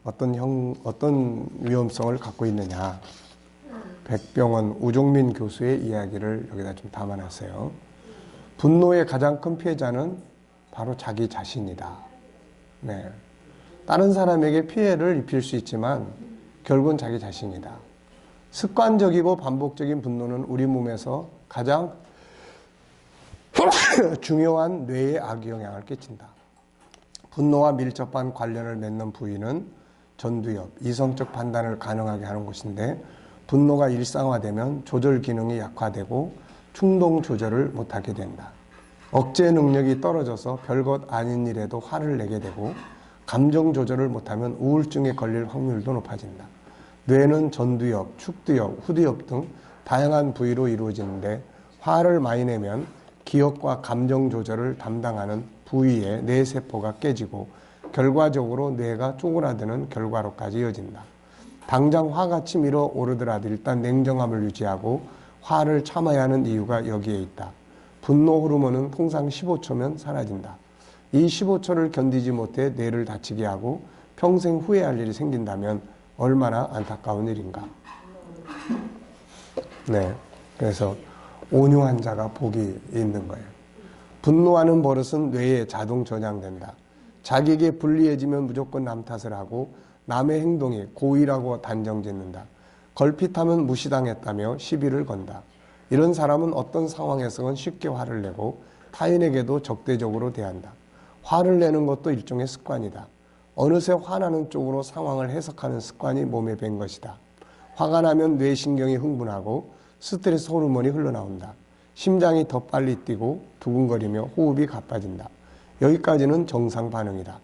어떤 위험성을 갖고 있느냐. 백병원 우종민 교수의 이야기를 여기다 좀 담아놨어요. 분노의 가장 큰 피해자는 바로 자기 자신이다. 네. 다른 사람에게 피해를 입힐 수 있지만 결국은 자기 자신이다. 습관적이고 반복적인 분노는 우리 몸에서 가장 중요한 뇌에 악영향을 끼친다. 분노와 밀접한 관련을 맺는 부위는 전두엽, 이성적 판단을 가능하게 하는 곳인데 분노가 일상화되면 조절 기능이 약화되고 충동 조절을 못하게 된다. 억제 능력이 떨어져서 별것 아닌 일에도 화를 내게 되고 감정 조절을 못하면 우울증에 걸릴 확률도 높아진다. 뇌는 전두엽, 축두엽, 후두엽 등 다양한 부위로 이루어지는데 화를 많이 내면 기억과 감정 조절을 담당하는 부위의 뇌세포가 깨지고 결과적으로 뇌가 쪼그라드는 결과로까지 이어진다. 당장 화가 치밀어 오르더라도 일단 냉정함을 유지하고 화를 참아야 하는 이유가 여기에 있다. 분노 호르몬은 통상 15초면 사라진다. 이 15초를 견디지 못해 뇌를 다치게 하고 평생 후회할 일이 생긴다면 얼마나 안타까운 일인가. 네, 그래서 온유한 자가 복이 있는 거예요. 분노하는 버릇은 뇌에 자동 저장된다. 자기에게 불리해지면 무조건 남 탓을 하고 남의 행동이 고의라고 단정짓는다. 걸핏하면 무시당했다며 시비를 건다. 이런 사람은 어떤 상황에서는 쉽게 화를 내고 타인에게도 적대적으로 대한다. 화를 내는 것도 일종의 습관이다. 어느새 화나는 쪽으로 상황을 해석하는 습관이 몸에 밴 것이다. 화가 나면 뇌신경이 흥분하고 스트레스 호르몬이 흘러나온다. 심장이 더 빨리 뛰고 두근거리며 호흡이 가빠진다. 여기까지는 정상 반응이다.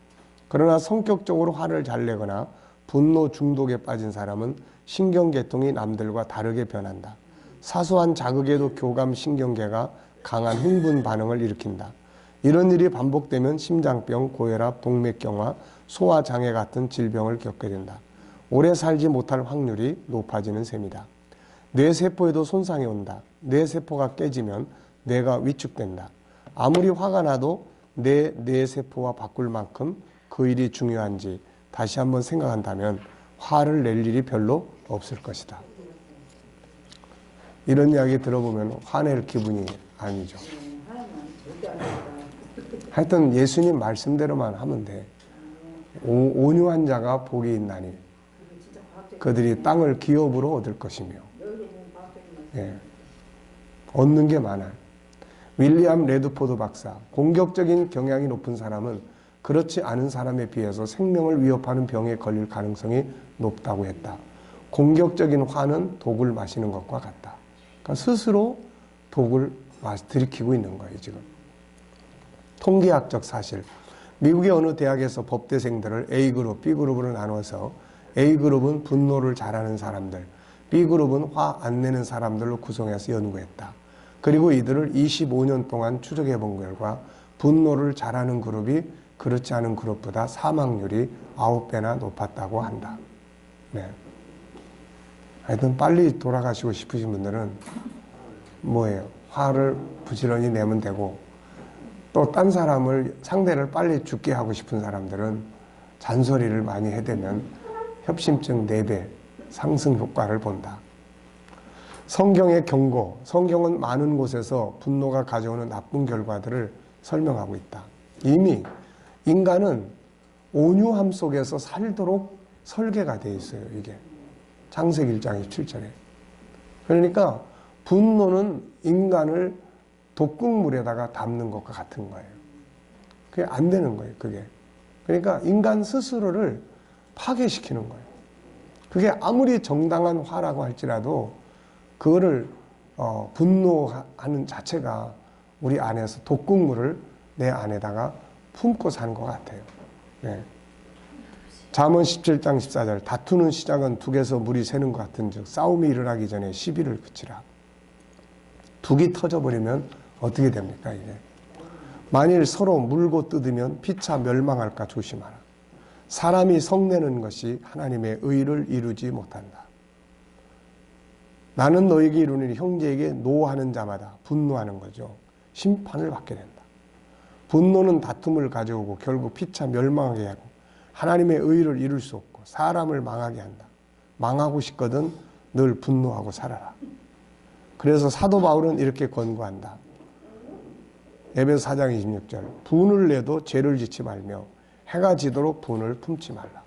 그러나 성격적으로 화를 잘 내거나 분노 중독에 빠진 사람은 신경계통이 남들과 다르게 변한다. 사소한 자극에도 교감신경계가 강한 흥분 반응을 일으킨다. 이런 일이 반복되면 심장병, 고혈압, 동맥경화, 소화장애 같은 질병을 겪게 된다. 오래 살지 못할 확률이 높아지는 셈이다. 뇌세포에도 손상이 온다. 뇌세포가 깨지면 뇌가 위축된다. 아무리 화가 나도 내 뇌세포와 바꿀 만큼 그 일이 중요한지 다시 한번 생각한다면 화를 낼 일이 별로 없을 것이다. 이런 이야기 들어보면 화낼 기분이 아니죠. 하여튼 예수님 말씀대로만 하면 돼. 온유한 자가 복이 있나니 그들이 땅을 기업으로 얻을 것이며. 예. 얻는 게 많아요. 윌리엄 레드포드 박사, 공격적인 경향이 높은 사람은 그렇지 않은 사람에 비해서 생명을 위협하는 병에 걸릴 가능성이 높다고 했다. 공격적인 화는 독을 마시는 것과 같다. 그러니까 스스로 독을 들이키고 있는 거예요, 지금. 통계학적 사실. 미국의 어느 대학에서 법대생들을 A그룹, B그룹으로 나눠서 A그룹은 분노를 잘하는 사람들, B그룹은 화 안 내는 사람들로 구성해서 연구했다. 그리고 이들을 25년 동안 추적해 본 결과 분노를 잘하는 그룹이 그렇지 않은 그룹보다 사망률이 9배나 높았다고 한다. 네. 하여튼 빨리 돌아가시고 싶으신 분들은 뭐예요? 화를 부지런히 내면 되고 또 딴 사람을 상대를 빨리 죽게 하고 싶은 사람들은 잔소리를 많이 해대면 협심증 4배 상승 효과를 본다. 성경의 경고, 성경은 많은 곳에서 분노가 가져오는 나쁜 결과들을 설명하고 있다. 이미 인간은 온유함 속에서 살도록 설계가 되어 있어요, 이게. 창세기 1장 27절에. 그러니까 분노는 인간을 독극물에다가 담는 것과 같은 거예요. 그게 안 되는 거예요, 그게. 그러니까 인간 스스로를 파괴시키는 거예요. 그게 아무리 정당한 화라고 할지라도 그거를 분노하는 자체가 우리 안에서 독극물을 내 안에다가 품고 사는 것 같아요. 네. 잠언 17장 14절 다투는 시작은 둑에서 물이 새는 것 같은즉 싸움이 일어나기 전에 시비를 그치라. 둑이 터져버리면 어떻게 됩니까 이게? 만일 서로 물고 뜯으면 피차 멸망할까 조심하라. 사람이 성내는 것이 하나님의 의를 이루지 못한다. 나는 너에게 이루니 형제에게 노하는 자마다 분노하는 거죠. 심판을 받게 된다. 분노는 다툼을 가져오고 결국 피차 멸망하게 하고 하나님의 의를 이룰 수 없고 사람을 망하게 한다. 망하고 싶거든 늘 분노하고 살아라. 그래서 사도 바울은 이렇게 권고한다. 에베소 4장 26절 분을 내도 죄를 짓지 말며 해가 지도록 분을 품지 말라.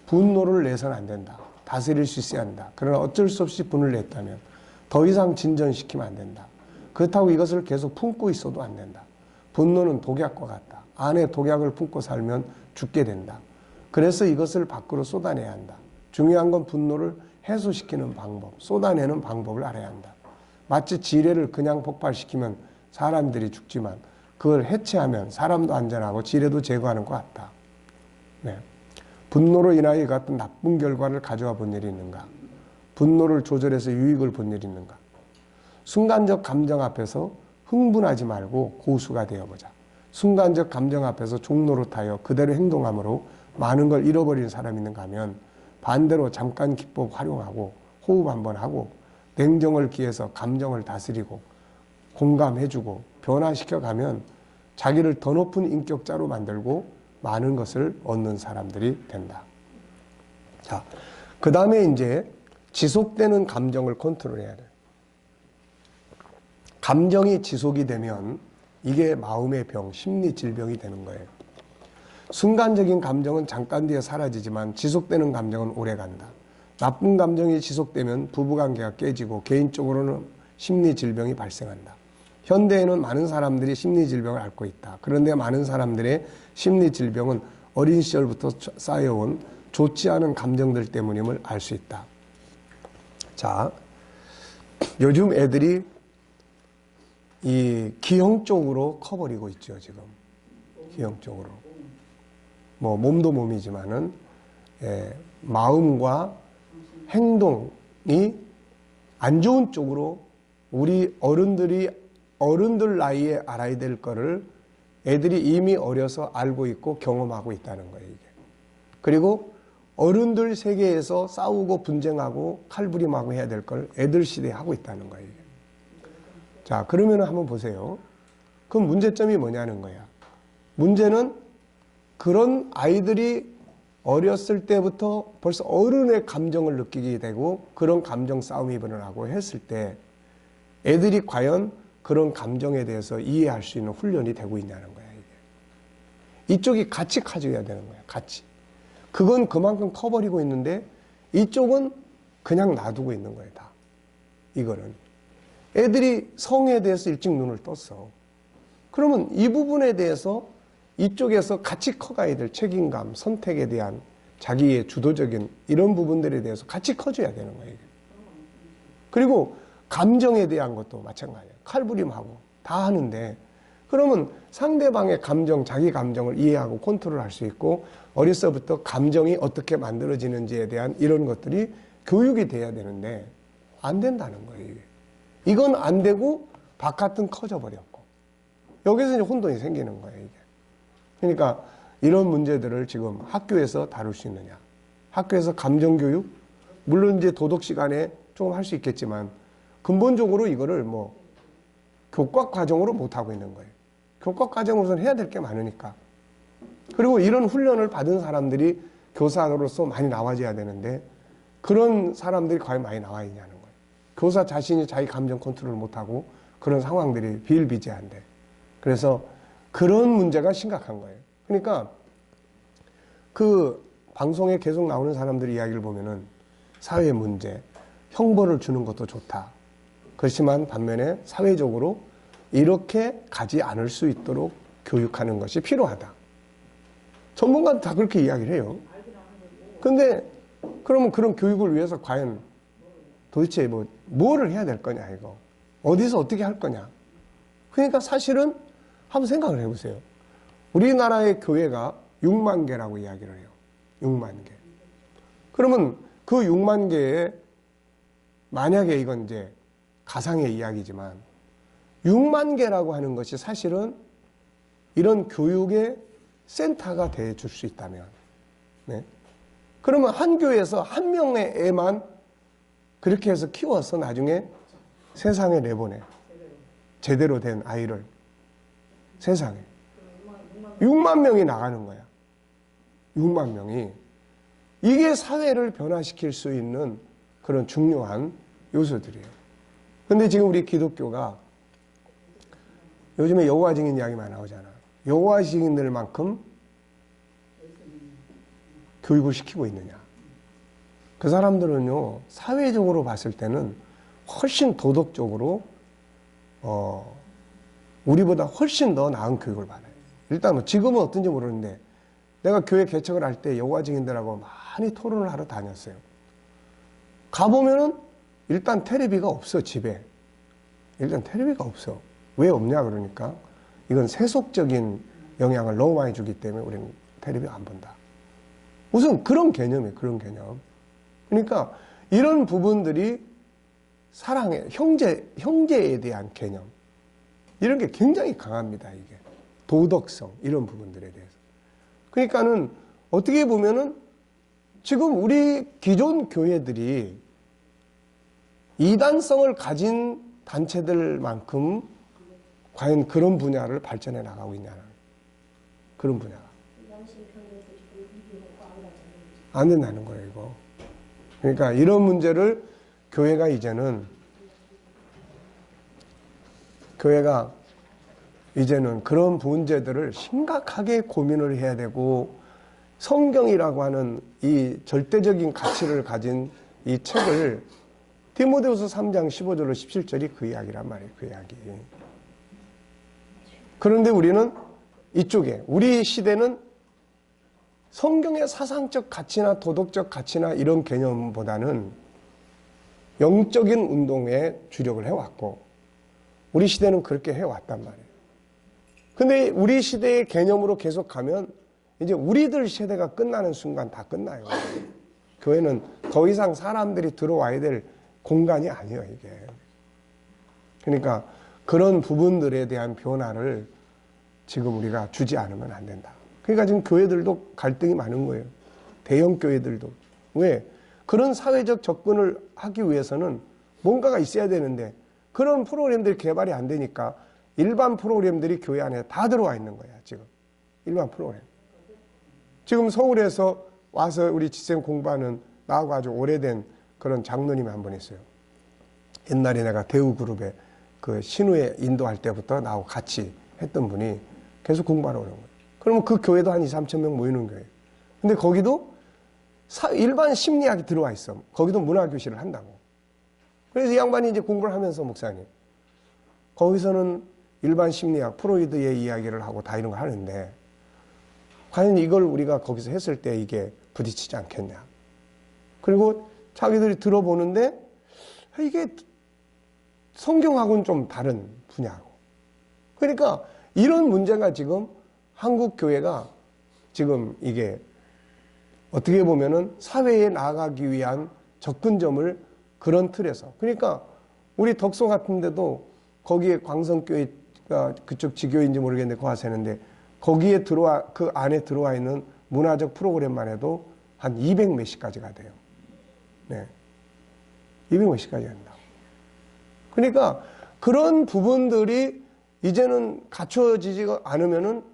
분노를 내서는 안 된다. 다스릴 수 있어야 한다. 그러나 어쩔 수 없이 분을 냈다면 더 이상 진전시키면 안 된다. 그렇다고 이것을 계속 품고 있어도 안 된다. 분노는 독약과 같다. 안에 독약을 품고 살면 죽게 된다. 그래서 이것을 밖으로 쏟아내야 한다. 중요한 건 분노를 해소시키는 방법, 쏟아내는 방법을 알아야 한다. 마치 지뢰를 그냥 폭발시키면 사람들이 죽지만 그걸 해체하면 사람도 안전하고 지뢰도 제거하는 것 같다. 네. 분노로 인하여 같은 나쁜 결과를 가져와 본 일이 있는가? 분노를 조절해서 유익을 본 일이 있는가? 순간적 감정 앞에서 흥분하지 말고 고수가 되어보자. 순간적 감정 앞에서 종노릇하여 그대로 행동함으로 많은 걸 잃어버리는 사람이 있는가 하면 반대로 잠깐 기법 활용하고 호흡 한번 하고 냉정을 기해서 감정을 다스리고 공감해주고 변화시켜가면 자기를 더 높은 인격자로 만들고 많은 것을 얻는 사람들이 된다. 자, 그 다음에 이제 지속되는 감정을 컨트롤해야 돼. 감정이 지속이 되면 이게 마음의 병, 심리 질병이 되는 거예요. 순간적인 감정은 잠깐 뒤에 사라지지만 지속되는 감정은 오래 간다. 나쁜 감정이 지속되면 부부관계가 깨지고 개인적으로는 심리 질병이 발생한다. 현대에는 많은 사람들이 심리 질병을 앓고 있다. 그런데 많은 사람들의 심리 질병은 어린 시절부터 쌓여온 좋지 않은 감정들 때문임을 알 수 있다. 자, 요즘 애들이 이 기형 쪽으로 커버리고 있죠, 지금. 기형 쪽으로. 뭐, 몸도 몸이지만은, 마음과 행동이 안 좋은 쪽으로 우리 어른들 나이에 알아야 될 거를 애들이 이미 어려서 알고 있고 경험하고 있다는 거예요, 이게. 그리고 어른들 세계에서 싸우고 분쟁하고 칼부림하고 해야 될 걸 애들 시대에 하고 있다는 거예요, 이게. 자, 그러면 한번 보세요. 그럼 문제점이 뭐냐는 거야. 문제는 그런 아이들이 어렸을 때부터 벌써 어른의 감정을 느끼게 되고 그런 감정 싸움이 일어나고 했을 때 애들이 과연 그런 감정에 대해서 이해할 수 있는 훈련이 되고 있냐는 거야, 이게. 이쪽이 같이 가져야 되는 거야, 같이. 그건 그만큼 커버리고 있는데 이쪽은 그냥 놔두고 있는 거예요, 다. 이거는. 애들이 성에 대해서 일찍 눈을 떴어. 그러면 이 부분에 대해서 이쪽에서 같이 커가야 될 책임감, 선택에 대한 자기의 주도적인 이런 부분들에 대해서 같이 커줘야 되는 거예요. 그리고 감정에 대한 것도 마찬가지예요. 칼부림하고 다 하는데 그러면 상대방의 감정, 자기 감정을 이해하고 컨트롤할 수 있고 어려서부터 감정이 어떻게 만들어지는지에 대한 이런 것들이 교육이 돼야 되는데 안 된다는 거예요. 이게. 이건 안 되고 바깥은 커져버렸고 여기서 이제 혼돈이 생기는 거예요. 이게. 그러니까 이런 문제들을 지금 학교에서 다룰 수 있느냐. 학교에서 감정교육, 물론 이제 도덕 시간에 조금 할 수 있겠지만 근본적으로 이거를 뭐 교과 과정으로 못하고 있는 거예요. 교과 과정으로서는 해야 될 게 많으니까. 그리고 이런 훈련을 받은 사람들이 교사로서 많이 나와줘야 되는데 그런 사람들이 과연 많이 나와 있냐는 거예요. 교사 자신이 자기 감정 컨트롤 못하고 그런 상황들이 비일비재한데. 그래서 그런 문제가 심각한 거예요. 그러니까 그 방송에 계속 나오는 사람들의 이야기를 보면은 사회 문제, 형벌을 주는 것도 좋다. 그렇지만 반면에 사회적으로 이렇게 가지 않을 수 있도록 교육하는 것이 필요하다. 전문가는 다 그렇게 이야기를 해요. 근데 그러면 그런 교육을 위해서 과연 도대체 뭐를 해야 될 거냐, 이거. 어디서 어떻게 할 거냐. 그러니까 사실은 한번 생각을 해보세요. 우리나라의 교회가 6만 개라고 이야기를 해요. 6만 개. 그러면 그 6만 개에 만약에 이건 이제 가상의 이야기지만 6만 개라고 하는 것이 사실은 이런 교육의 센터가 되어줄 수 있다면 네? 그러면 한 교회에서 한 명의 애만 그렇게 해서 키워서 나중에 세상에 내보내. 제대로 된 아이를 세상에 6만 명이 나가는 거야. 6만 명이. 이게 사회를 변화시킬 수 있는 그런 중요한 요소들이에요. 근데 지금 우리 기독교가 요즘에 여호와 증인 이야기 많이 나오잖아. 여호와 증인들만큼 교육을 시키고 있느냐. 그 사람들은요, 사회적으로 봤을 때는 훨씬 도덕적으로, 우리보다 훨씬 더 나은 교육을 받아요. 일단 뭐 지금은 어떤지 모르는데, 내가 교회 개척을 할 때 여호와 증인들하고 많이 토론을 하러 다녔어요. 가보면은 일단 테레비가 없어, 집에. 일단 테레비가 없어. 왜 없냐 그러니까 이건 세속적인 영향을 너무 많이 주기 때문에 우리는 테레비 안 본다. 우선 그런 개념이에요. 그런 개념. 그러니까 이런 부분들이 사랑의 형제에 대한 개념 이런 게 굉장히 강합니다. 이게 도덕성 이런 부분들에 대해서. 그러니까는 어떻게 보면은 지금 우리 기존 교회들이 이단성을 가진 단체들만큼 과연 그런 분야를 발전해 나가고 있냐는 그런 분야가 안 된다는 거예요. 이거. 그러니까 이런 문제를 교회가 이제는 그런 문제들을 심각하게 고민을 해야 되고 성경이라고 하는 이 절대적인 가치를 가진 이 책을 디모데후서 3장 15절로 17절이 그 이야기란 말이에요. 그 이야기. 그런데 우리는 이쪽에 우리 시대는 성경의 사상적 가치나 도덕적 가치나 이런 개념보다는 영적인 운동에 주력을 해왔고 우리 시대는 그렇게 해왔단 말이에요. 근데 우리 시대의 개념으로 계속 가면 이제 우리들 세대가 끝나는 순간 다 끝나요. 교회는 더 이상 사람들이 들어와야 될 공간이 아니에요, 이게. 그러니까 그런 부분들에 대한 변화를 지금 우리가 주지 않으면 안 된다. 그러니까 지금 교회들도 갈등이 많은 거예요. 대형 교회들도. 왜? 그런 사회적 접근을 하기 위해서는 뭔가가 있어야 되는데 그런 프로그램들이 개발이 안 되니까 일반 프로그램들이 교회 안에 다 들어와 있는 거야, 지금. 일반 프로그램. 지금 서울에서 와서 우리 지생 공부하는 나하고 아주 오래된 그런 장로님이 한 분 있어요. 옛날에 내가 대우그룹에 그 신우회 인도할 때부터 나하고 같이 했던 분이 계속 공부하러 오는 거예요. 그러면 그 교회도 한 2, 3천 명 모이는 교회예요. 근데 거기도 일반 심리학이 들어와 있어. 거기도 문화교실을 한다고. 그래서 이 양반이 이제 공부를 하면서 목사님, 거기서는 일반 심리학, 프로이드의 이야기를 하고 다 이런 거 하는데 과연 이걸 우리가 거기서 했을 때 이게 부딪히지 않겠냐. 그리고 자기들이 들어보는데 이게 성경하고는 좀 다른 분야고. 그러니까 이런 문제가 지금 한국 교회가 지금 이게 어떻게 보면은 사회에 나아가기 위한 접근점을 그런 틀에서. 그러니까 우리 덕소 같은 데도 거기에 광성교회가 그쪽 지교인지 모르겠는데 거기 사는데 거기에 그 안에 들어와 있는 문화적 프로그램만 해도 한 200 몇십 가지가 돼요. 네. 200 몇십 가지가 된다. 그러니까 그런 부분들이 이제는 갖춰지지 않으면은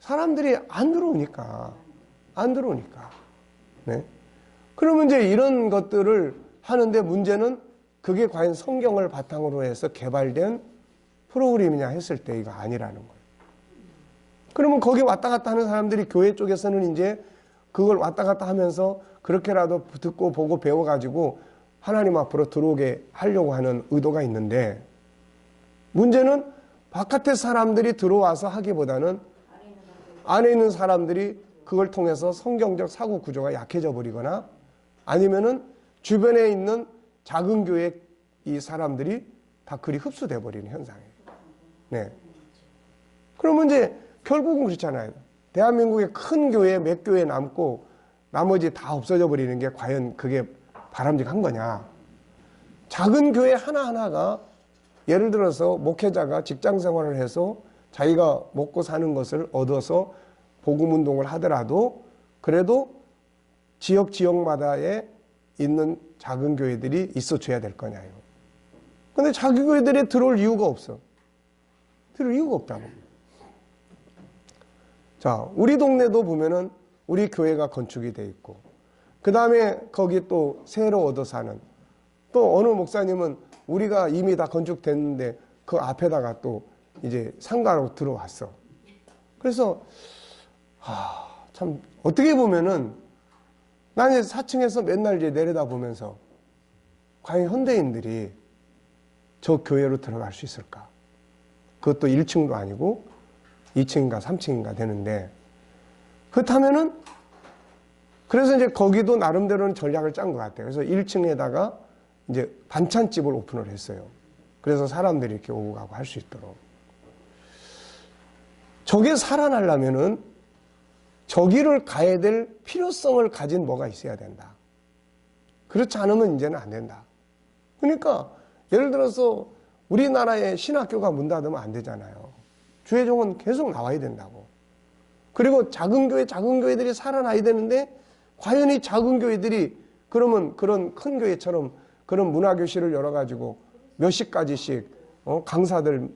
사람들이 안 들어오니까. 네. 그러면 이제 이런 것들을 하는데 문제는 그게 과연 성경을 바탕으로 해서 개발된 프로그램이냐 했을 때 이거 아니라는 거예요. 그러면 거기 왔다 갔다 하는 사람들이 교회 쪽에서는 이제 그걸 왔다 갔다 하면서 그렇게라도 듣고 보고 배워가지고 하나님 앞으로 들어오게 하려고 하는 의도가 있는데 문제는 바깥에 사람들이 들어와서 하기보다는 안에 있는 사람들이 그걸 통해서 성경적 사고 구조가 약해져 버리거나 아니면은 주변에 있는 작은 교회 이 사람들이 다 그리 흡수돼 버리는 현상이에요. 네. 그러면 이제 결국은 그렇잖아요. 대한민국의 큰 교회 몇 교회 남고 나머지 다 없어져 버리는 게 과연 그게 바람직한 거냐. 작은 교회 하나하나가 예를 들어서 목회자가 직장 생활을 해서 자기가 먹고 사는 것을 얻어서 복음 운동을 하더라도 그래도 지역마다에 있는 작은 교회들이 있어줘야 될 거냐. 근데 작은 교회들에 들어올 이유가 없어. 들어올 이유가 없다고. 자, 우리 동네도 보면은 우리 교회가 건축이 돼 있고 그 다음에 거기 또 새로 얻어 사는, 또 어느 목사님은 우리가 이미 다 건축됐는데 그 앞에다가 또 이제 상가로 들어왔어. 그래서 참 어떻게 보면은 나는 4층에서 맨날 이제 내려다보면서 과연 현대인들이 저 교회로 들어갈 수 있을까? 그것도 1층도 아니고 2층인가 3층인가 되는데, 그렇다면은 그래서 이제 거기도 나름대로는 전략을 짠 것 같아요. 그래서 1층에다가 이제 반찬집을 오픈을 했어요. 그래서 사람들이 이렇게 오고 가고 할 수 있도록. 저게 살아나려면은 저기를 가야 될 필요성을 가진 뭐가 있어야 된다. 그렇지 않으면 이제는 안 된다. 그러니까 예를 들어서 우리나라의 신학교가 문 닫으면 안 되잖아요. 주회종은 계속 나와야 된다고. 그리고 작은 교회들이 살아나야 되는데, 과연 이 작은 교회들이 그러면 그런 큰 교회처럼 그런 문화교실을 열어가지고 몇십 가지씩 강사들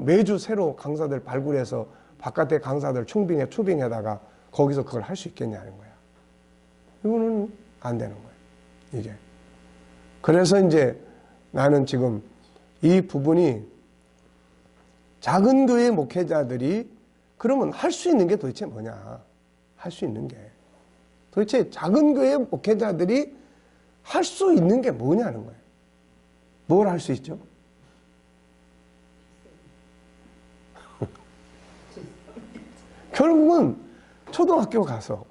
매주 새로 강사들 발굴해서 바깥에 강사들 초빙에다가 거기서 그걸 할 수 있겠냐는 거야. 이거는 안 되는 거예요, 이게. 그래서 이제 나는 지금 이 부분이 작은 교회 목회자들이 그러면 할 수 있는 게 도대체 뭐냐? 할 수 있는 게. 도대체 작은 교회 목회자들이 할 수 있는 게 뭐냐는 거예요. 뭘 할 수 있죠? 결국은 초등학교 가서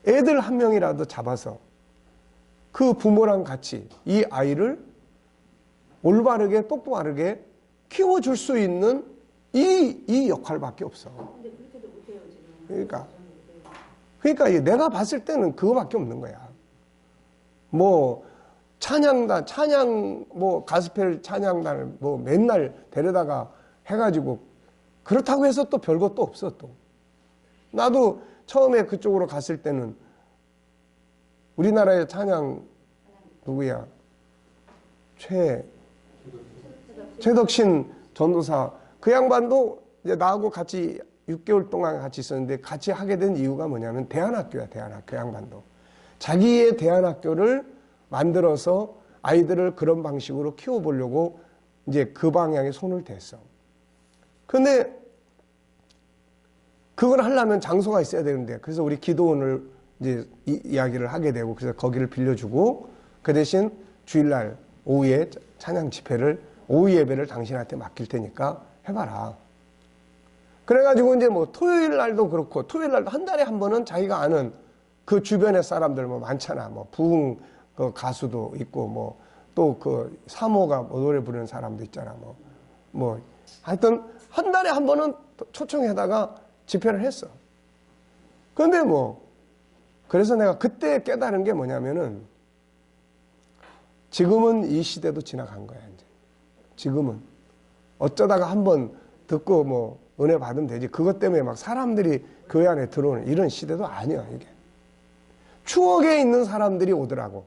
애들 한 명이라도 잡아서 그 부모랑 같이 이 아이를 올바르게 똑바르게 키워줄 수 있는 이 역할밖에 없어. 그러니까 내가 봤을 때는 그거밖에 없는 거야. 뭐 찬양 뭐 가스펠 찬양단을 뭐 맨날 데려다가 해가지고 그렇다고 해서 또 별것도 없어. 또 나도 처음에 그쪽으로 갔을 때는 우리나라의 찬양 누구야? 최덕신 전도사, 그 양반도 이제 나하고 같이 6개월 동안 같이 있었는데, 같이 하게 된 이유가 뭐냐면 대안학교야. 대안학교. 양반도 자기의 대안학교를 만들어서 아이들을 그런 방식으로 키워보려고 이제 그 방향에 손을 댔어. 근데 그걸 하려면 장소가 있어야 되는데, 그래서 우리 기도원을 이제 이야기를 하게 되고, 그래서 거기를 빌려주고, 그 대신 주일날 오후에 찬양 집회를, 오후 예배를 당신한테 맡길 테니까 해봐라. 그래가지고 이제 뭐 토요일 날도 그렇고, 토요일 날도 한 달에 한 번은 자기가 아는 그 주변의 사람들 뭐 많잖아. 뭐 부흥 그 가수도 있고, 뭐 또 그 사모가 뭐 노래 부르는 사람도 있잖아. 뭐 하여튼 한 달에 한 번은 초청해다가 집회를 했어. 그런데 뭐 그래서 내가 그때 깨달은 게 뭐냐면은, 지금은 이 시대도 지나간 거야. 이제 지금은 어쩌다가 한번 듣고 뭐 은혜 받으면 되지, 그것 때문에 막 사람들이 교회 안에 들어오는 이런 시대도 아니야. 이게 추억에 있는 사람들이 오더라고.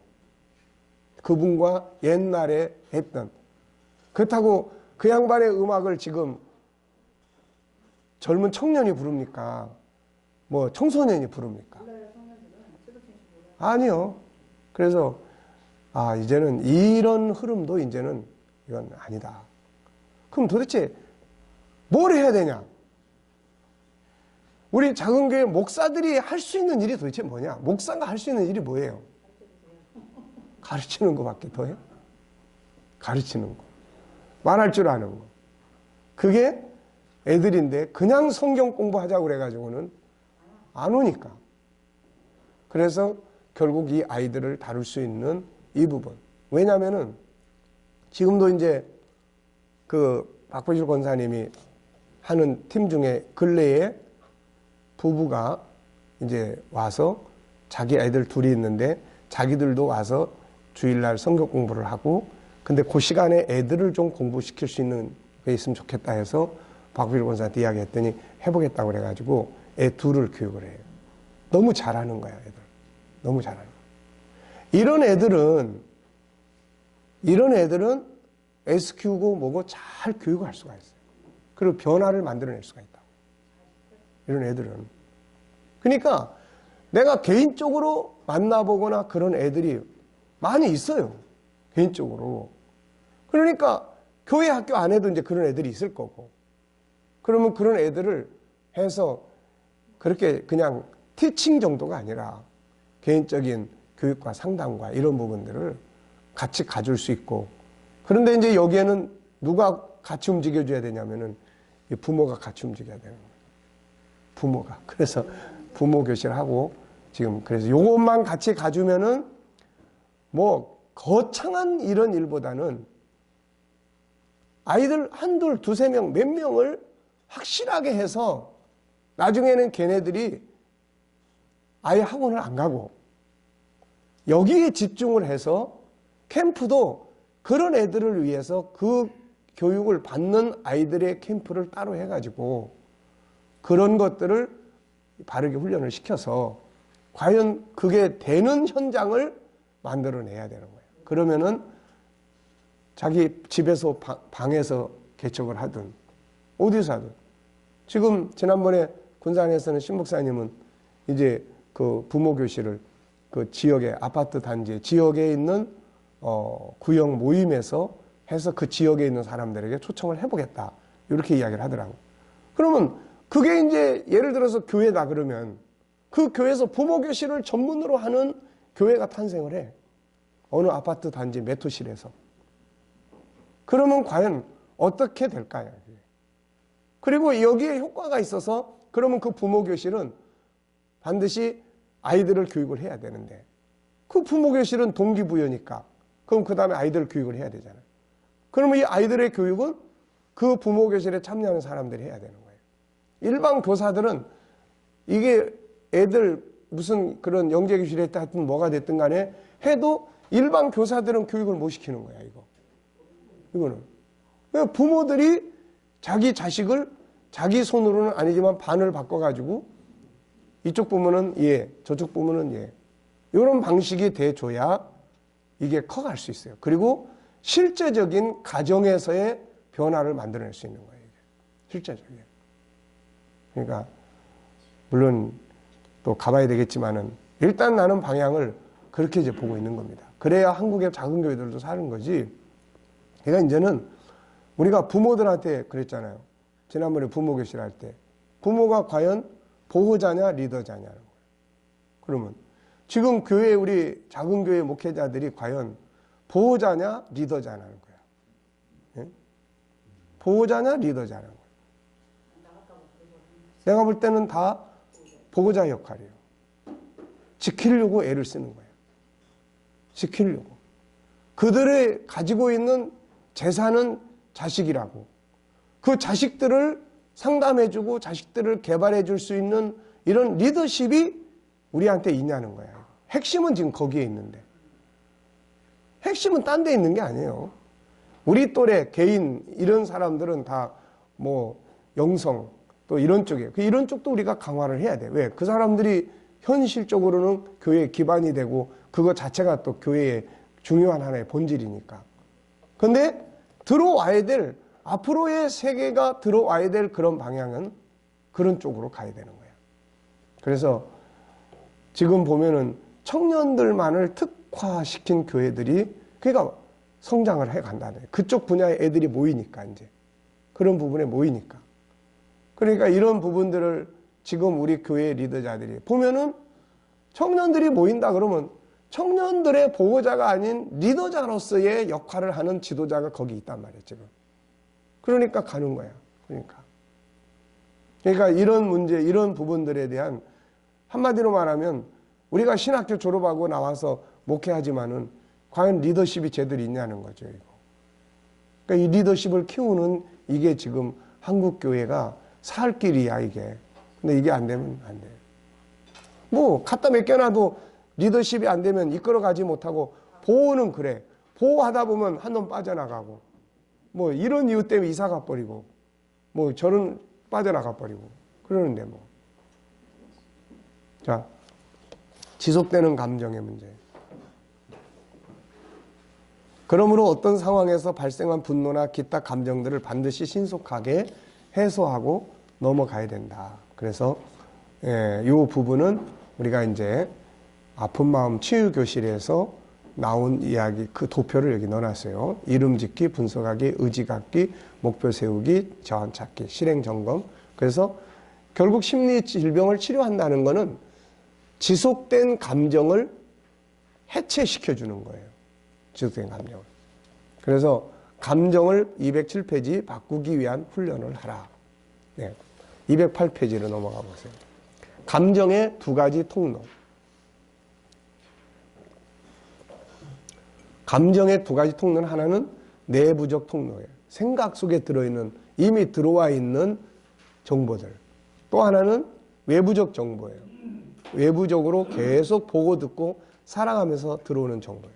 그분과 옛날에 했던. 그렇다고 그 양반의 음악을 지금 젊은 청년이 부릅니까? 뭐 청소년이 부릅니까? 아니요. 그래서 이제는 이런 흐름도 이제는 이건 아니다. 그럼 도대체 뭘 해야 되냐? 우리 작은 교회 목사들이 할 수 있는 일이 도대체 뭐냐? 목사가 할 수 있는 일이 뭐예요? 가르치는 것밖에 더 해요? 가르치는 거. 말할 줄 아는 거. 그게 애들인데 그냥 성경 공부하자고 그래가지고는 안 오니까. 그래서 결국 이 아이들을 다룰 수 있는 이 부분. 왜냐면은 지금도 이제 그 박보실 권사님이 하는 팀 중에 근래에 부부가 이제 와서 자기 애들 둘이 있는데 자기들도 와서 주일날 성경 공부를 하고, 근데 그 시간에 애들을 좀 공부시킬 수 있는 게 있으면 좋겠다 해서 박보실 권사한테 이야기했더니 해보겠다고 그래가지고 애 둘을 교육을 해요. 너무 잘하는 거야, 애들. 너무 잘하는 거야. 이런 애들은 애쓰 키우고 뭐고 잘 교육을 할 수가 있어요. 그리고 변화를 만들어낼 수가 있다. 이런 애들은. 그러니까 내가 개인적으로 만나보거나 그런 애들이 많이 있어요. 개인적으로. 그러니까 교회 학교 안에도 이제 그런 애들이 있을 거고. 그러면 그런 애들을 해서 그렇게 그냥 티칭 정도가 아니라 개인적인 교육과 상담과 이런 부분들을 같이 가줄 수 있고. 그런데 이제 여기에는 누가 같이 움직여줘야 되냐면은 부모가 같이 움직여야 되는 거예요. 부모가. 그래서 부모 교실하고 지금 그래서 요것만 같이 가주면은 뭐 거창한 이런 일보다는 아이들 한둘, 두세 명, 몇 명을 확실하게 해서 나중에는 걔네들이 아예 학원을 안 가고 여기에 집중을 해서 캠프도 그런 애들을 위해서 그 교육을 받는 아이들의 캠프를 따로 해가지고 그런 것들을 바르게 훈련을 시켜서 과연 그게 되는 현장을 만들어내야 되는 거예요. 그러면은 자기 집에서 방에서 개척을 하든 어디서 하든 지금 지난번에 군산에서는 신목사님은 이제 그 부모 교실을 그 지역의 아파트 단지 지역에 있는 구역 모임에서 해서 그 지역에 있는 사람들에게 초청을 해보겠다 이렇게 이야기를 하더라고. 그러면 그게 이제 예를 들어서 교회다 그러면 그 교회에서 부모 교실을 전문으로 하는 교회가 탄생을 해. 어느 아파트 단지 메토실에서. 그러면 과연 어떻게 될까요? 그리고 여기에 효과가 있어서 그러면 그 부모 교실은 반드시 아이들을 교육을 해야 되는데 그 부모 교실은 동기부여니까 그럼 그 다음에 아이들 교육을 해야 되잖아요. 그러면 이 아이들의 교육은 그 부모 교실에 참여하는 사람들이 해야 되는 거예요. 일반 교사들은 이게 애들 무슨 그런 영재교실에 했다 하여튼 뭐가 됐든 간에 해도 일반 교사들은 교육을 못 시키는 거야, 이거는. 부모들이 자기 자식을 자기 손으로는 아니지만 반을 바꿔가지고 이쪽 부모는 예, 저쪽 부모는 예. 이런 방식이 돼줘야 이게 커갈 수 있어요. 그리고 실제적인 가정에서의 변화를 만들어낼 수 있는 거예요, 이게. 실제적인. 그러니까, 물론 또 가봐야 되겠지만은 일단 나는 방향을 그렇게 이제 보고 있는 겁니다. 그래야 한국의 작은 교회들도 사는 거지. 그러니까 이제는 우리가 부모들한테 그랬잖아요. 지난번에 부모 교실 할 때. 부모가 과연 보호자냐, 리더자냐는 거예요. 그러면 지금 교회, 우리 작은 교회 목회자들이 과연 보호자냐, 리더자냐는 거야. 예? 보호자냐, 리더자냐는 거야. 내가 볼 때는 다 보호자 역할이에요. 지키려고 애를 쓰는 거예요. 지키려고. 그들의 가지고 있는 재산은 자식이라고. 그 자식들을 상담해주고 자식들을 개발해줄 수 있는 이런 리더십이 우리한테 있냐는 거예요. 핵심은 지금 거기에 있는데. 핵심은 딴 데 있는 게 아니에요. 우리 또래, 개인, 이런 사람들은 다 뭐 영성, 또 이런 쪽이에요. 이런 쪽도 우리가 강화를 해야 돼. 왜? 그 사람들이 현실적으로는 교회의 기반이 되고 그거 자체가 또 교회의 중요한 하나의 본질이니까. 근데 들어와야 될, 앞으로의 세계가 들어와야 될 그런 방향은 그런 쪽으로 가야 되는 거예요. 그래서 지금 보면은 청년들만을 특화시킨 교회들이 그러니까 성장을 해 간다는 거예요. 그쪽 분야의 애들이 모이니까 이제. 그런 부분에 모이니까. 그러니까 이런 부분들을 지금 우리 교회 리더자들이 보면은 청년들이 모인다 그러면 청년들의 보호자가 아닌 리더자로서의 역할을 하는 지도자가 거기 있단 말이에요, 지금. 그러니까 가는 거야. 그러니까 이런 문제, 이런 부분들에 대한 한마디로 말하면 우리가 신학교 졸업하고 나와서 목회하지만은 과연 리더십이 제대로 있냐는 거죠, 이거. 그러니까 이 리더십을 키우는 이게 지금 한국 교회가 살 길이야, 이게. 근데 이게 안 되면 안 돼요. 뭐 갖다 맡겨놔도 리더십이 안 되면 이끌어가지 못하고 보호는 그래. 보호하다 보면 한 놈 빠져나가고 뭐 이런 이유 때문에 이사 가버리고 뭐 저런 빠져나가 버리고 그러는데 뭐. 자, 지속되는 감정의 문제. 그러므로 어떤 상황에서 발생한 분노나 기타 감정들을 반드시 신속하게 해소하고 넘어가야 된다. 그래서 이 부분은 우리가 이제 아픈 마음 치유교실에서 나온 이야기, 그 도표를 여기 넣어놨어요. 이름 짓기, 분석하기, 의지 갖기, 목표 세우기, 자원 찾기, 실행 점검. 그래서 결국 심리 질병을 치료한다는 것은 지속된 감정을 해체시켜주는 거예요. 지속된 감정을. 그래서 감정을 207페이지 바꾸기 위한 훈련을 하라. 네. 208페이지로 넘어가 보세요. 감정의 두 가지 통로. 감정의 두 가지 통로는 하나는 내부적 통로예요. 생각 속에 들어있는, 이미 들어와 있는 정보들. 또 하나는 외부적 정보예요. 외부적으로 계속 보고 듣고 살아가면서 들어오는 정보예요.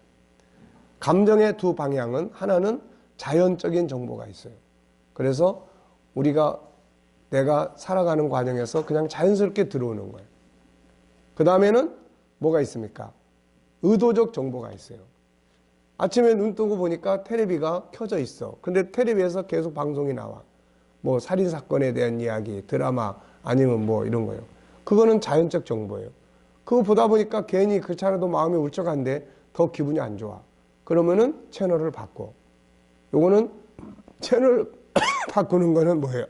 감정의 두 방향은 하나는 자연적인 정보가 있어요. 그래서 내가 살아가는 과정에서 그냥 자연스럽게 들어오는 거예요. 그 다음에는 뭐가 있습니까? 의도적 정보가 있어요. 아침에 눈 뜨고 보니까 텔레비가 켜져 있어. 근데 텔레비에서 계속 방송이 나와. 뭐 살인사건에 대한 이야기, 드라마, 아니면 뭐 이런 거예요. 그거는 자연적 정보예요. 그거 보다 보니까 괜히 그렇잖아도 마음이 울적한데 더 기분이 안 좋아. 그러면은 채널을 바꿔. 요거는 채널 바꾸는 거는 뭐예요?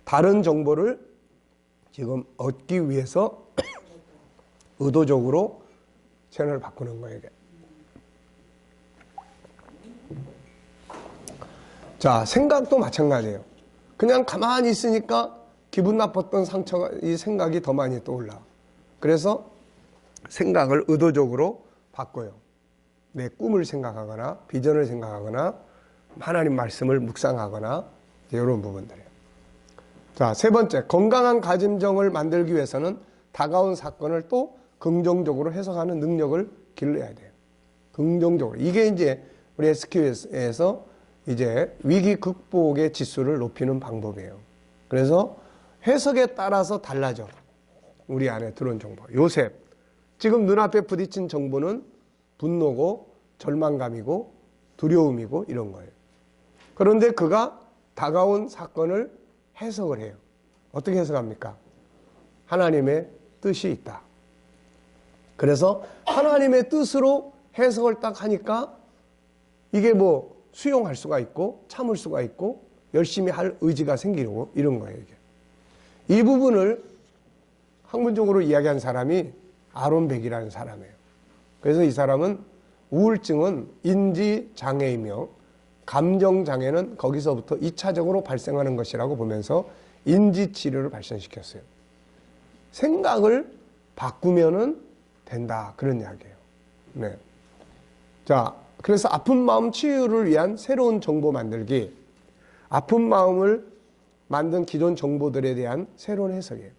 다른 정보를 지금 얻기 위해서 의도적으로 채널을 바꾸는 거예요. 이게. 자, 생각도 마찬가지예요. 그냥 가만히 있으니까 기분 나빴던 상처가, 이 생각이 더 많이 떠올라. 그래서 생각을 의도적으로 바꿔요. 내 꿈을 생각하거나 비전을 생각하거나 하나님 말씀을 묵상하거나 이런 부분들이에요. 자, 세 번째, 건강한 가짐정을 만들기 위해서는 다가온 사건을 또 긍정적으로 해석하는 능력을 길러야 돼요. 긍정적으로. 이게 이제 우리 SQ에서 이제 위기 극복의 지수를 높이는 방법이에요. 그래서 해석에 따라서 달라져. 우리 안에 들어온 정보. 요셉. 지금 눈앞에 부딪힌 정보는 분노고 절망감이고 두려움이고 이런 거예요. 그런데 그가 다가온 사건을 해석을 해요. 어떻게 해석합니까? 하나님의 뜻이 있다. 그래서 하나님의 뜻으로 해석을 딱 하니까 이게 뭐 수용할 수가 있고 참을 수가 있고 열심히 할 의지가 생기고 이런 거예요. 이게. 이 부분을 학문적으로 이야기한 사람이 아론백이라는 사람이에요. 그래서 이 사람은 우울증은 인지장애이며 감정장애는 거기서부터 2차적으로 발생하는 것이라고 보면서 인지치료를 발전시켰어요. 생각을 바꾸면은 된다. 그런 이야기예요. 네. 자, 그래서 아픈 마음 치유를 위한 새로운 정보 만들기. 아픈 마음을 만든 기존 정보들에 대한 새로운 해석이에요.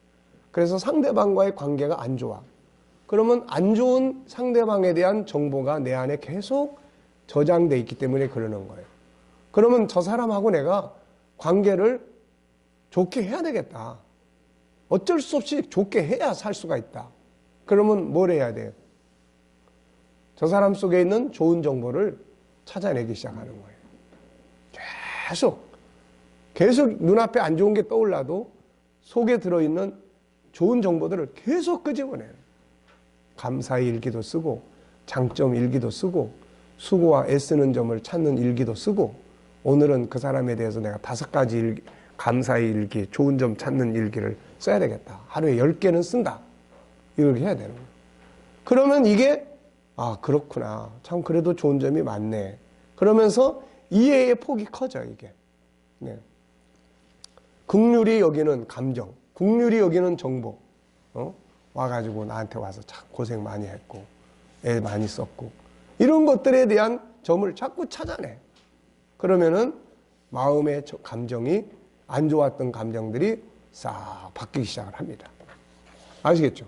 그래서 상대방과의 관계가 안 좋아. 그러면 안 좋은 상대방에 대한 정보가 내 안에 계속 저장돼 있기 때문에 그러는 거예요. 그러면 저 사람하고 내가 관계를 좋게 해야 되겠다. 어쩔 수 없이 좋게 해야 살 수가 있다. 그러면 뭘 해야 돼요? 저 사람 속에 있는 좋은 정보를 찾아내기 시작하는 거예요. 계속 눈앞에 안 좋은 게 떠올라도 속에 들어있는 좋은 정보들을 계속 끄집어내요. 감사의 일기도 쓰고 장점 일기도 쓰고 수고와 애쓰는 점을 찾는 일기도 쓰고 오늘은 그 사람에 대해서 내가 5가지 감사의 일기, 좋은 점 찾는 일기를 써야 되겠다. 하루에 10개는 쓴다. 이걸 해야 되는 거예요. 그러면 이게 그렇구나. 참 그래도 좋은 점이 많네. 그러면서 이해의 폭이 커져 이게. 네. 긍휼히 여기는 감정, 긍휼히 여기는 정보. 와가지고 나한테 와서 참 고생 많이 했고 애 많이 썼고 이런 것들에 대한 점을 자꾸 찾아내. 그러면은 마음의 감정이 안 좋았던 감정들이 싹 바뀌기 시작을 합니다. 아시겠죠?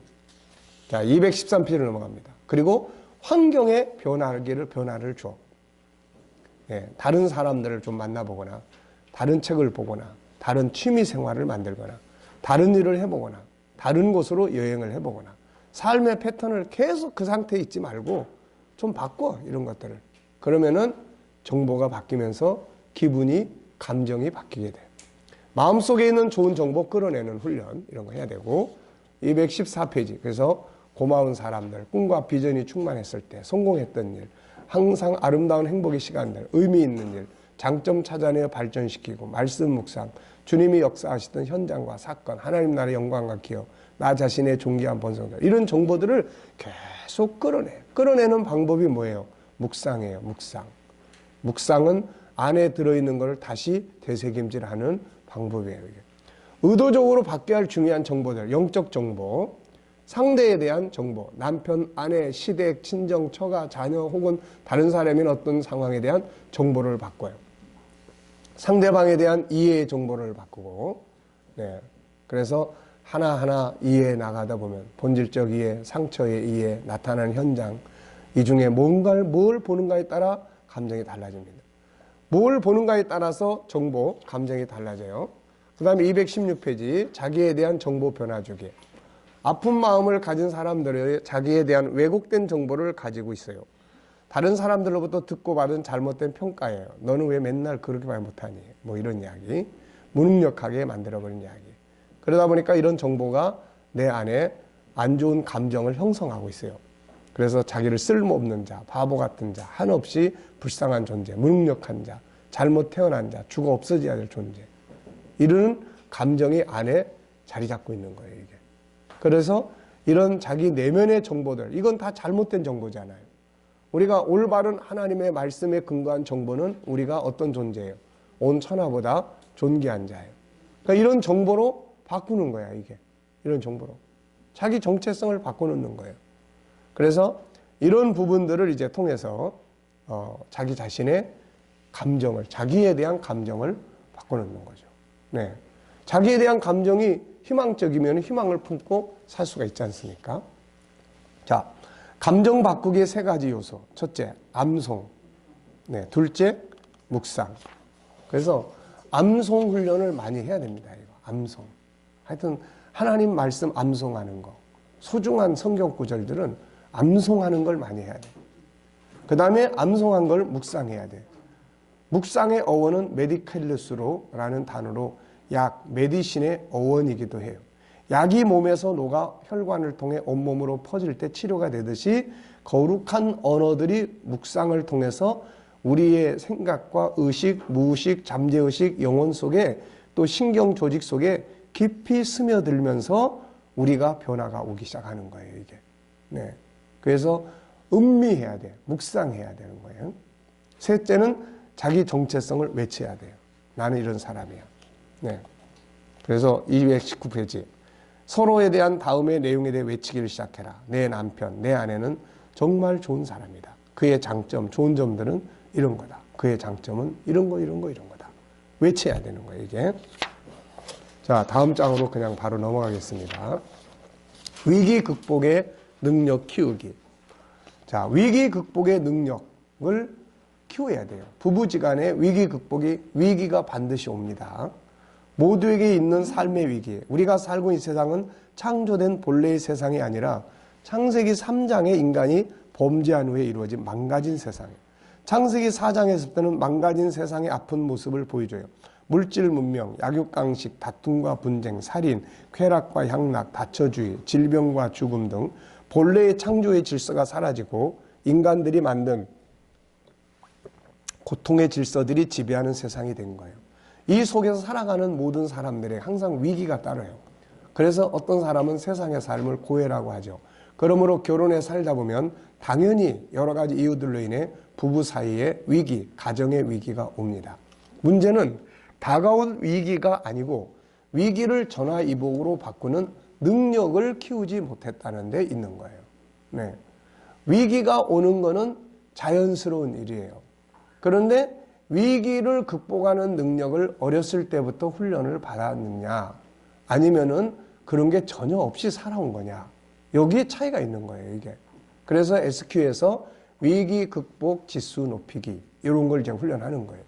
자, 213페이지로 넘어갑니다. 그리고 환경의 변화를 줘. 예, 다른 사람들을 좀 만나보거나 다른 책을 보거나 다른 취미 생활을 만들거나 다른 일을 해보거나 다른 곳으로 여행을 해보거나 삶의 패턴을 계속 그 상태에 있지 말고 좀 바꿔 이런 것들을. 그러면은 정보가 바뀌면서 기분이 감정이 바뀌게 돼. 마음속에 있는 좋은 정보 끌어내는 훈련 이런 거 해야 되고 214페이지. 그래서 고마운 사람들, 꿈과 비전이 충만했을 때, 성공했던 일, 항상 아름다운 행복의 시간들, 의미 있는 일, 장점 찾아내어 발전시키고, 말씀 묵상, 주님이 역사하시던 현장과 사건, 하나님 나라의 영광과 기업, 나 자신의 존귀한 본성들, 이런 정보들을 계속 끌어내는 방법이 뭐예요? 묵상이에요. 묵상은 안에 들어있는 것을 다시 되새김질하는 방법이에요. 이게. 의도적으로 받게 할 중요한 정보들, 영적 정보, 상대에 대한 정보, 남편, 아내, 시댁, 친정, 처가, 자녀 혹은 다른 사람인 어떤 상황에 대한 정보를 바꿔요. 상대방에 대한 이해의 정보를 바꾸고, 네. 그래서 하나하나 이해해 나가다 보면 본질적 이해, 상처의 이해, 나타나는 현장, 이 중에 뭘 보는가에 따라 감정이 달라집니다. 뭘 보는가에 따라서 정보, 감정이 달라져요. 그 다음에 216페이지, 자기에 대한 정보 변화주기. 아픈 마음을 가진 사람들이 자기에 대한 왜곡된 정보를 가지고 있어요. 다른 사람들로부터 듣고 받은 잘못된 평가예요. 너는 왜 맨날 그렇게 말 못하니? 뭐 이런 이야기. 무능력하게 만들어버린 이야기. 그러다 보니까 이런 정보가 내 안에 안 좋은 감정을 형성하고 있어요. 그래서 자기를 쓸모없는 자, 바보 같은 자, 한없이 불쌍한 존재, 무능력한 자, 잘못 태어난 자, 죽어 없어져야 될 존재. 이런 감정이 안에 자리 잡고 있는 거예요, 이게. 그래서 이런 자기 내면의 정보들, 이건 다 잘못된 정보잖아요. 우리가 올바른 하나님의 말씀에 근거한 정보는 우리가 어떤 존재예요? 온 천하보다 존귀한 자예요. 그러니까 이런 정보로 바꾸는 거야, 이게. 이런 정보로. 자기 정체성을 바꿔놓는 거예요. 그래서 이런 부분들을 이제 통해서 자기 자신의 감정을, 자기에 대한 감정을 바꿔놓는 거죠. 네. 자기에 대한 감정이 희망적이면 희망을 품고 살 수가 있지 않습니까? 자, 감정 바꾸기의 세 가지 요소. 첫째, 암송. 네, 둘째, 묵상. 그래서 암송 훈련을 많이 해야 됩니다. 이거. 암송. 하여튼 하나님 말씀 암송하는 거. 소중한 성경 구절들은 암송하는 걸 많이 해야 돼요. 그 다음에 암송한 걸 묵상해야 돼요. 묵상의 어원은 메디칼루스로라는 단어로 약, 메디신의 어원이기도 해요. 약이 몸에서 녹아 혈관을 통해 온몸으로 퍼질 때 치료가 되듯이 거룩한 언어들이 묵상을 통해서 우리의 생각과 의식, 무의식, 잠재의식, 영혼 속에 또 신경 조직 속에 깊이 스며들면서 우리가 변화가 오기 시작하는 거예요, 이게. 네. 그래서 음미해야 돼요. 묵상해야 되는 거예요. 셋째는 자기 정체성을 외쳐야 돼요. 나는 이런 사람이야. 네. 그래서 219페이지. 서로에 대한 다음의 내용에 대해 외치기를 시작해라. 내 남편, 내 아내는 정말 좋은 사람이다. 그의 장점, 좋은 점들은 이런 거다. 그의 장점은 이런 거다. 외쳐야 되는 거예요, 이게. 자, 다음 장으로 그냥 바로 넘어가겠습니다. 위기 극복의 능력 키우기. 자, 위기 극복의 능력을 키워야 돼요. 부부지간의 위기 극복이, 위기가 반드시 옵니다. 모두에게 있는 삶의 위기. 우리가 살고 있는 세상은 창조된 본래의 세상이 아니라 창세기 3장의 인간이 범죄한 후에 이루어진 망가진 세상이에요. 창세기 4장에서부터는 망가진 세상의 아픈 모습을 보여줘요. 물질 문명, 약육강식, 다툼과 분쟁, 살인, 쾌락과 향락, 다처주의, 질병과 죽음 등 본래의 창조의 질서가 사라지고 인간들이 만든 고통의 질서들이 지배하는 세상이 된 거예요. 이 속에서 살아가는 모든 사람들의 항상 위기가 따라요. 그래서 어떤 사람은 세상의 삶을 고해라고 하죠. 그러므로 결혼해 살다 보면 당연히 여러 가지 이유들로 인해 부부 사이에 위기, 가정의 위기가 옵니다. 문제는 다가온 위기가 아니고 위기를 전화위복으로 바꾸는 능력을 키우지 못했다는 데 있는 거예요. 네. 위기가 오는 거는 자연스러운 일이에요. 그런데 위기를 극복하는 능력을 어렸을 때부터 훈련을 받았느냐, 아니면은 그런 게 전혀 없이 살아온 거냐, 여기에 차이가 있는 거예요, 이게. 그래서 SQ에서 위기 극복 지수 높이기, 이런 걸 이제 훈련하는 거예요.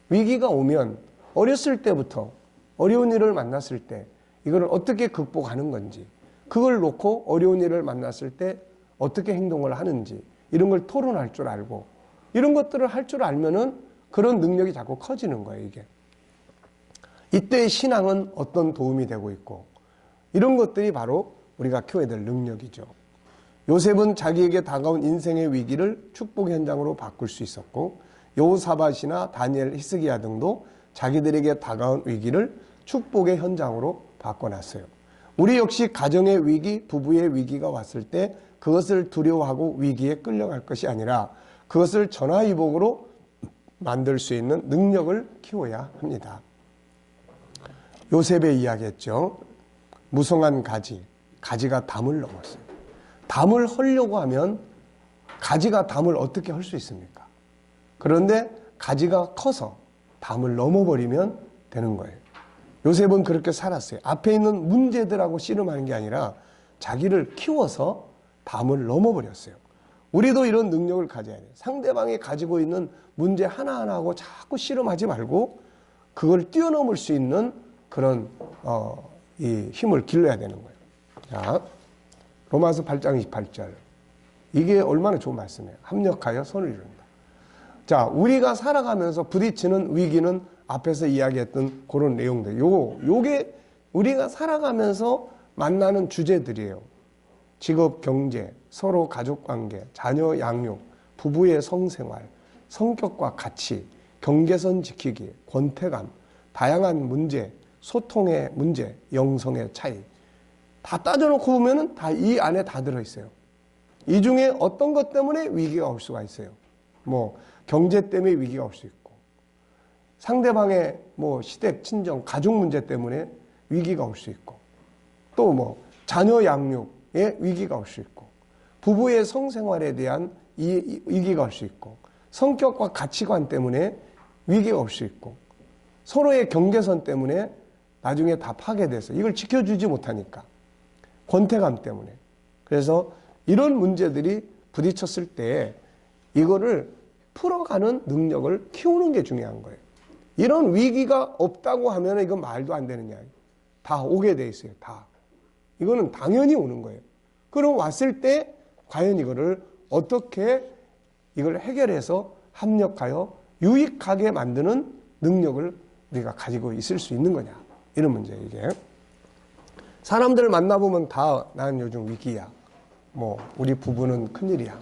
위기가 오면 어렸을 때부터 어려운 일을 만났을 때 이걸 어떻게 극복하는 건지, 그걸 놓고 어려운 일을 만났을 때 어떻게 행동을 하는지, 이런 걸 토론할 줄 알고, 이런 것들을 할 줄 알면은 그런 능력이 자꾸 커지는 거예요, 이게. 이때의 신앙은 어떤 도움이 되고 있고, 이런 것들이 바로 우리가 키워야 될 능력이죠. 요셉은 자기에게 다가온 인생의 위기를 축복 현장으로 바꿀 수 있었고, 여호사밧이나 다니엘, 히스기야 등도 자기들에게 다가온 위기를 축복의 현장으로 바꿔놨어요. 우리 역시 가정의 위기, 부부의 위기가 왔을 때 그것을 두려워하고 위기에 끌려갈 것이 아니라 그것을 전화위복으로 만들 수 있는 능력을 키워야 합니다. 요셉의 이야기했죠. 무성한 가지가 담을 넘었어요. 담을 헐려고 하면 가지가 담을 어떻게 할 수 있습니까? 그런데 가지가 커서 담을 넘어버리면 되는 거예요. 요셉은 그렇게 살았어요. 앞에 있는 문제들하고 씨름하는 게 아니라 자기를 키워서 담을 넘어버렸어요. 우리도 이런 능력을 가져야 돼요. 상대방이 가지고 있는 문제 하나하나하고 자꾸 씨름하지 말고 그걸 뛰어넘을 수 있는 그런 이 힘을 길러야 되는 거예요. 자, 로마서 8장 28절. 이게 얼마나 좋은 말씀이에요. 합력하여 선을 이룬다. 자, 우리가 살아가면서 부딪히는 위기는 앞에서 이야기했던 그런 내용들. 요게 우리가 살아가면서 만나는 주제들이에요. 직업, 경제, 서로 가족관계, 자녀 양육, 부부의 성생활, 성격과 가치, 경계선 지키기, 권태감, 다양한 문제, 소통의 문제, 영성의 차이. 다 따져놓고 보면은 다 이 안에 다 들어있어요. 이 중에 어떤 것 때문에 위기가 올 수가 있어요. 뭐 경제 때문에 위기가 올 수 있고, 상대방의 뭐 시댁, 친정, 가족 문제 때문에 위기가 올 수 있고, 또 뭐 자녀 양육에 위기가 올 수 있고, 부부의 성생활에 대한 위기가 올 수 있고, 성격과 가치관 때문에 위기가 올 수 있고, 서로의 경계선 때문에 나중에 다 파괴돼서 이걸 지켜주지 못하니까, 권태감 때문에. 그래서 이런 문제들이 부딪혔을 때 이거를 풀어가는 능력을 키우는 게 중요한 거예요. 이런 위기가 없다고 하면 이건 말도 안 되는 이야기. 다 오게 돼 있어요. 다. 이거는 당연히 오는 거예요. 그럼 왔을 때 과연 이거를 어떻게 이걸 해결해서 합력하여 유익하게 만드는 능력을 우리가 가지고 있을 수 있는 거냐. 이런 문제예요, 이게. 사람들을 만나보면 다 나는 요즘 위기야. 뭐 우리 부부는 큰일이야.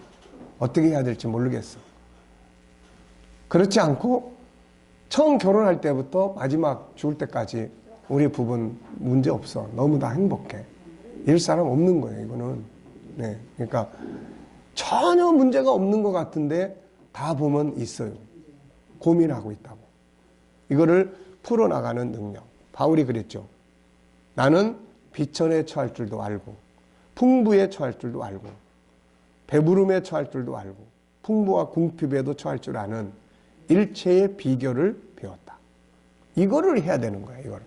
어떻게 해야 될지 모르겠어. 그렇지 않고 처음 결혼할 때부터 마지막 죽을 때까지 우리 부부는 문제 없어. 너무 다 행복해. 이럴 사람 없는 거예요, 이거는. 네. 그러니까 전혀 문제가 없는 것 같은데 다 보면 있어요. 고민하고 있다고. 이거를 풀어나가는 능력. 바울이 그랬죠. 나는 비천에 처할 줄도 알고, 풍부에 처할 줄도 알고, 배부름에 처할 줄도 알고, 풍부와 궁핍에도 처할 줄 아는 일체의 비결을 배웠다. 이거를 해야 되는 거예요, 이거를.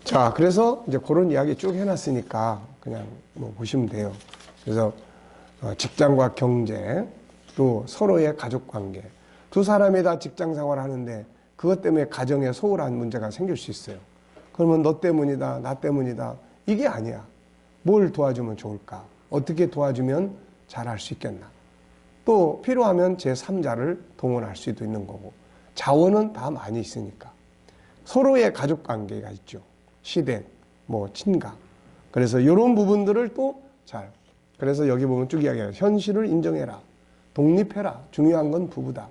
자, 그래서 이제 그런 이야기 쭉 해놨으니까 그냥 뭐 보시면 돼요. 그래서 직장과 경제, 또 서로의 가족 관계, 두 사람이 다 직장 생활을 하는데 그것 때문에 가정에 소홀한 문제가 생길 수 있어요. 그러면 너 때문이다, 나 때문이다. 이게 아니야. 뭘 도와주면 좋을까? 어떻게 도와주면 잘할 수 있겠나? 또 필요하면 제3자를 동원할 수도 있는 거고, 자원은 다 많이 있으니까. 서로의 가족 관계가 있죠. 시댁, 뭐 친가. 그래서 이런 부분들을 또 잘. 그래서 여기 보면 쭉 이야기해요. 현실을 인정해라. 독립해라. 중요한 건 부부다.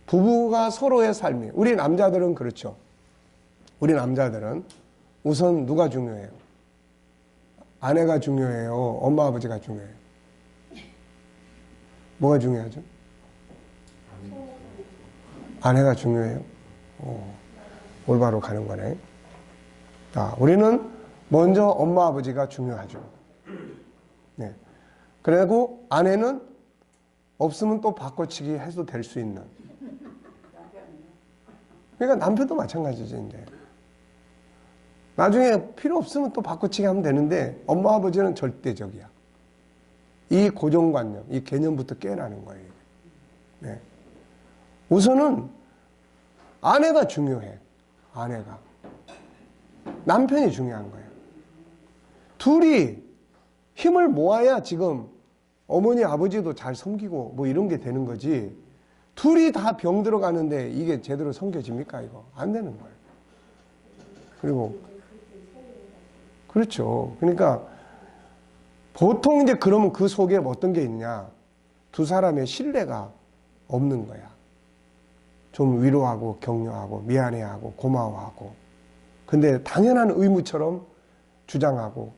부부가 서로의 삶이. 우리 남자들은 그렇죠. 우리 남자들은 우선 누가 중요해요? 아내가 중요해요? 엄마 아버지가 중요해요? 뭐가 중요하죠? 아내가 중요해요? 올바로 가는 거네. 자, 우리는 먼저 엄마 아버지가 중요하죠. 네. 그리고 아내는 없으면 또 바꿔치기 해도 될 수 있는. 그러니까 남편도 마찬가지죠, 이제. 나중에 필요 없으면 또 바꿔치기 하면 되는데 엄마 아버지는 절대적이야. 이 고정관념, 이 개념부터 깨어나는 거예요. 네. 우선은 아내가 중요해. 아내가. 남편이 중요한 거예요. 둘이 힘을 모아야 지금 어머니 아버지도 잘 섬기고 뭐 이런 게 되는 거지. 둘이 다 병 들어가는데 이게 제대로 섬겨집니까 이거? 안 되는 거예요. 그렇죠. 그러니까 보통 이제 그러면 그 속에 어떤 게 있냐? 두 사람의 신뢰가 없는 거야. 좀 위로하고 격려하고 미안해하고 고마워하고. 근데 당연한 의무처럼 주장하고.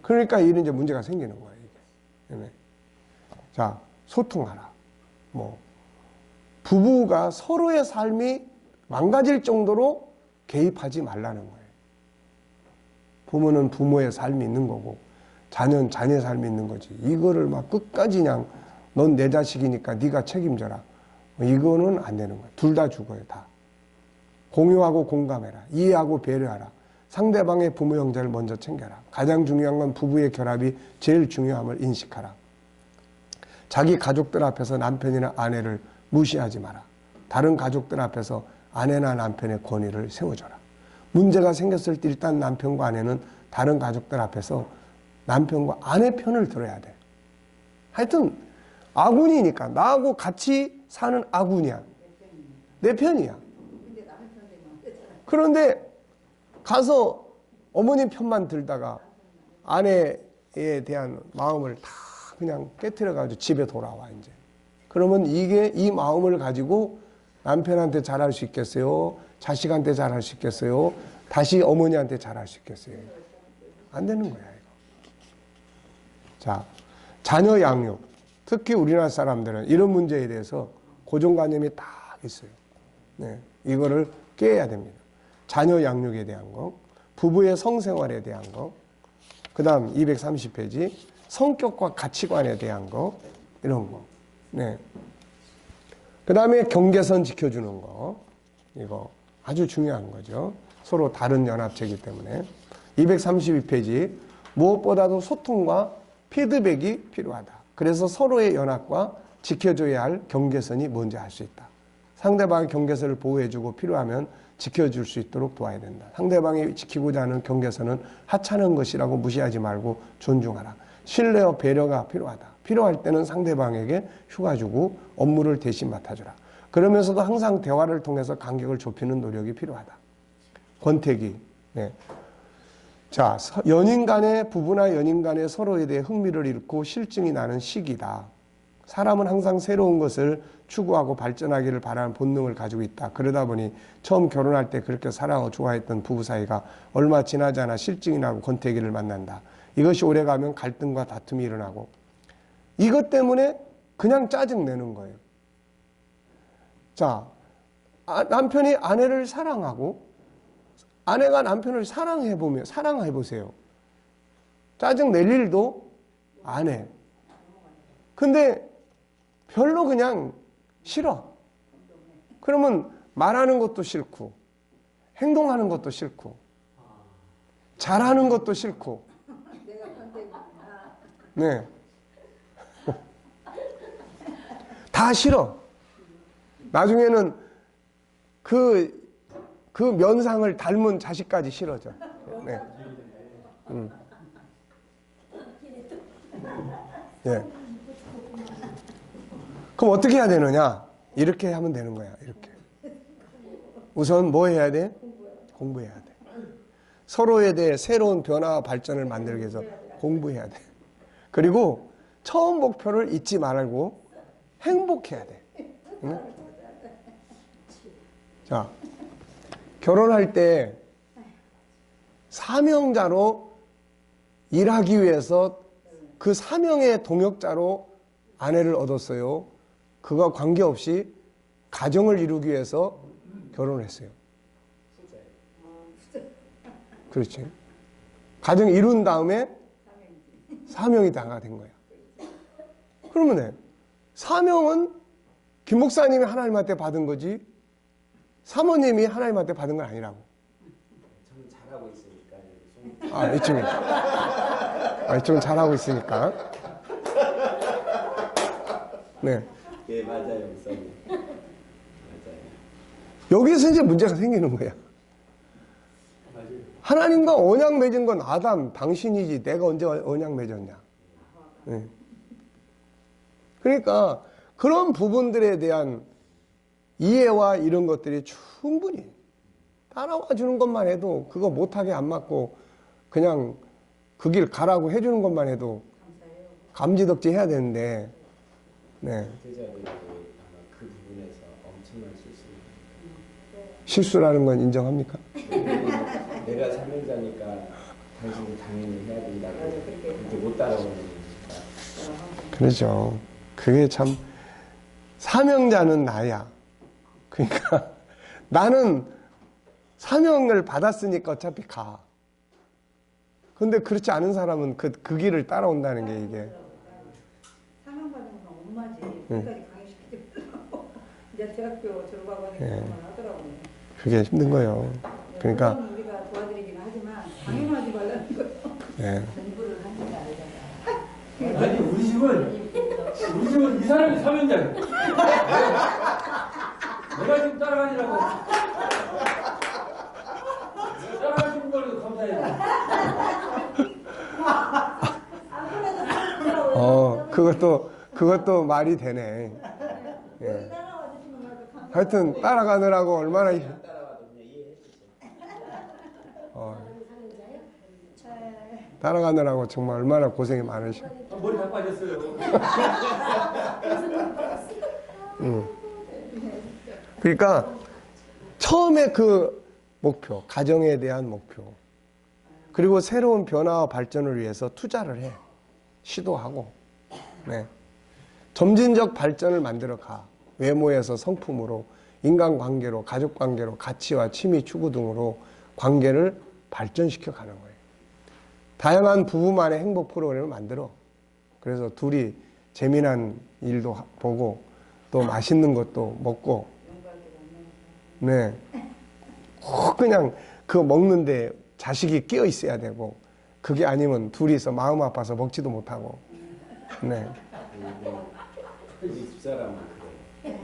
그러니까 이런 이제 문제가 생기는 거예요. 이게. 자, 소통하라. 뭐 부부가 서로의 삶이 망가질 정도로 개입하지 말라는 거예요. 부모는 부모의 삶이 있는 거고 자녀는 자녀의 삶이 있는 거지. 이거를 막 끝까지 그냥 넌 내 자식이니까 네가 책임져라. 이거는 안 되는 거예요. 둘 다 죽어요. 다. 공유하고 공감해라. 이해하고 배려하라. 상대방의 부모 형제를 먼저 챙겨라. 가장 중요한 건 부부의 결합이 제일 중요함을 인식하라. 자기 가족들 앞에서 남편이나 아내를 무시하지 마라. 다른 가족들 앞에서 아내나 남편의 권위를 세워줘라. 문제가 생겼을 때 일단 남편과 아내는 다른 가족들 앞에서 남편과 아내 편을 들어야 돼. 하여튼 아군이니까 나하고 같이 사는 아군이야. 내 편이야. 그런데 가서 어머님 편만 들다가 아내에 대한 마음을 다 그냥 깨트려가지고 집에 돌아와 이제. 그러면 이 마음을 가지고 남편한테 잘할 수 있겠어요? 자식한테 잘할 수 있겠어요? 다시 어머니한테 잘할 수 있겠어요? 안 되는 거야, 이거. 자, 자녀 양육. 특히 우리나라 사람들은 이런 문제에 대해서 고정관념이 딱 있어요. 네, 이거를 깨야 됩니다. 자녀 양육에 대한 거, 부부의 성생활에 대한 거, 그 다음 230페이지, 성격과 가치관에 대한 거, 이런 거. 네. 그 다음에 경계선 지켜주는 거. 이거 아주 중요한 거죠. 서로 다른 연합체이기 때문에. 232페이지. 무엇보다도 소통과 피드백이 필요하다. 그래서 서로의 연합과 지켜줘야 할 경계선이 뭔지 알 수 있다. 상대방의 경계선을 보호해주고 필요하면 지켜줄 수 있도록 도와야 된다. 상대방이 지키고자 하는 경계선은 하찮은 것이라고 무시하지 말고 존중하라. 신뢰와 배려가 필요하다. 필요할 때는 상대방에게 휴가 주고 업무를 대신 맡아주라. 그러면서도 항상 대화를 통해서 간격을 좁히는 노력이 필요하다. 권태기. 네. 자, 연인 간의, 부부나 연인 간의 서로에 대해 흥미를 잃고 실증이 나는 시기다. 사람은 항상 새로운 것을 추구하고 발전하기를 바라는 본능을 가지고 있다. 그러다 보니 처음 결혼할 때 그렇게 사랑하고 좋아했던 부부 사이가 얼마 지나지 않아 실증이 나고 권태기를 만난다. 이것이 오래가면 갈등과 다툼이 일어나고 이것 때문에 그냥 짜증내는 거예요. 자, 남편이 아내를 사랑하고 아내가 남편을 사랑해보세요. 짜증낼 일도 안 해. 근데 별로 그냥 싫어. 그러면 말하는 것도 싫고 행동하는 것도 싫고 잘하는 것도 싫고 네. 다 싫어. 나중에는 그 면상을 닮은 자식까지 싫어져. 네. 네. 그럼 어떻게 해야 되느냐? 이렇게 하면 되는 거야. 이렇게. 우선 뭐 해야 돼? 공부해야 돼. 서로에 대해 새로운 변화와 발전을 만들기 위해서 공부해야 돼. 그리고 처음 목표를 잊지 말고 행복해야 돼. 응? 자, 결혼할 때 사명자로 일하기 위해서 그 사명의 동역자로 아내를 얻었어요. 그거 관계없이 가정을 이루기 위해서 결혼했어요. 그렇지. 가정 이룬 다음에 사명이 다가 된 거야. 그러면 사명은 김 목사님이 하나님한테 받은 거지 사모님이 하나님한테 받은 건 아니라고. 저는 잘하고 있으니까. 이쪽은 잘하고 있으니까. 네. 네, 맞아요, 목사님. 맞아요. 여기서 이제 문제가 생기는 거야. 맞아요. 하나님과 언약 맺은 건 아담, 당신이지. 내가 언제 언약 맺었냐. 네. 그러니까 그런 부분들에 대한 이해와 이런 것들이 충분히 따라와 주는 것만 해도 그거 못하게 안 맞고 그냥 그 길 가라고 해주는 것만 해도 감지덕지 해야 되는데, 네. 대자들이 아마 그 부분에서 엄청난 실수를 실수라는 건 인정합니까? 내가 사명자니까 당신이 당연히 해야 된다고 그렇게 못 따라오는 거니까. 그렇죠. 그게 참, 사명자는 나야. 그러니까 나는 사명을 받았으니까 어차피 가. 근데 그렇지 않은 사람은 그 길을 따라온다는 게 이게. 사명받은 건 엄마지. 끝까지 강의시키려고. 이제 대학교 졸업하고 하니까 그만 하더라고요. 그게 힘든 거예요. 그러니까. 물론 우리가 도와드리긴 하지만 강요하지 말라는 거예요. 네. 공부를 하는 게 아니잖아. 아니 우리 집은 이 사람이 사명자예요. 내가 지금 따라가니라고. 따라가시는 걸로 감사해요. 그것도 말이 되네. 예. 하여튼 따라가느라고 얼마나 따라가느라고 정말 얼마나 고생이 많으셔. 머리 다 빠졌어요. 그러니까 처음에 그 목표, 가정에 대한 목표, 그리고 새로운 변화와 발전을 위해서 투자를 해. 시도하고, 네. 점진적 발전을 만들어 가. 외모에서 성품으로, 인간관계로, 가족관계로, 가치와 취미 추구 등으로 관계를 발전시켜 가는 거예요. 다양한 부부만의 행복 프로그램을 만들어. 그래서 둘이 재미난 일도 보고, 또 맛있는 것도 먹고, 네. 꼭 그냥 그 먹는데 자식이 끼어 있어야 되고, 그게 아니면 둘이서 마음 아파서 먹지도 못하고, 네. 이 집사람은 그래.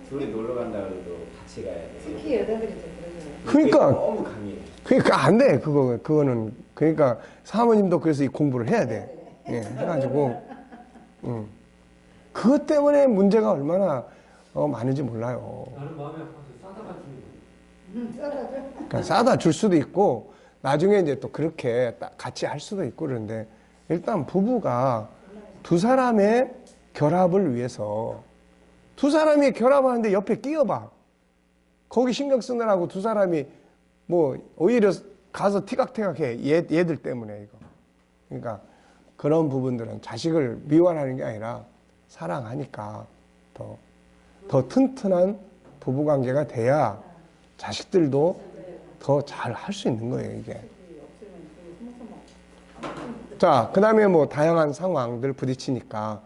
둘이 놀러 간다 그래도 같이 가야 돼. 특히 여자들이 좀 그러죠. 그러니까, 너무 강해. 그러니까 안 돼, 그거는. 그러니까 사모님도 그래서 이 공부를 해야 돼. 예, 해가지고, 그것 때문에 문제가 얼마나 많은지 몰라요. 나는 마음이 아파서 싸다가 주는 싸다죠. 그러니까 싸다 줄 수도 있고, 나중에 이제 또 그렇게 같이 할 수도 있고 그러는데, 일단 부부가 두 사람의 결합을 위해서, 두 사람이 결합하는데 옆에 끼어봐. 거기 신경 쓰느라고 두 사람이 뭐 오히려 가서 티각태각해. 얘들 때문에 이거. 그러니까 그런 부분들은 자식을 미워하는 게 아니라 사랑하니까 더 튼튼한 부부관계가 돼야 자식들도 더 잘 할 수 있는 거예요, 이게. 자, 그 다음에 뭐 다양한 상황들 부딪히니까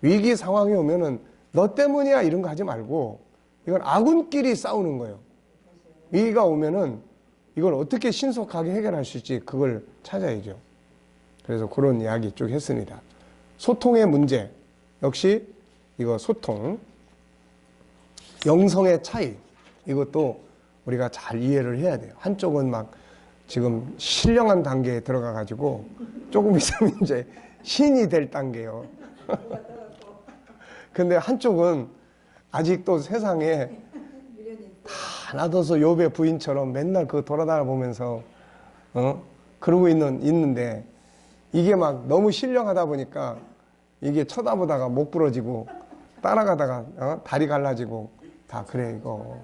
위기 상황이 오면은 너 때문이야 이런 거 하지 말고 이건 아군끼리 싸우는 거예요. 위기가 오면은 이걸 어떻게 신속하게 해결할 수 있지 그걸 찾아야죠. 그래서 그런 이야기 쭉 했습니다. 소통의 문제 역시 이거 소통, 영성의 차이 이것도 우리가 잘 이해를 해야 돼요. 한쪽은 막 지금 신령한 단계에 들어가 가지고 조금 있으면 이제 신이 될 단계예요. 근데 한쪽은 아직도 세상에 다 놔둬서 욥의 부인처럼 맨날 그거 돌아다녀 보면서 그러고 있는데 이게 막 너무 신령하다 보니까 이게 쳐다보다가 목 부러지고 따라가다가 다리 갈라지고 다 그래 이거.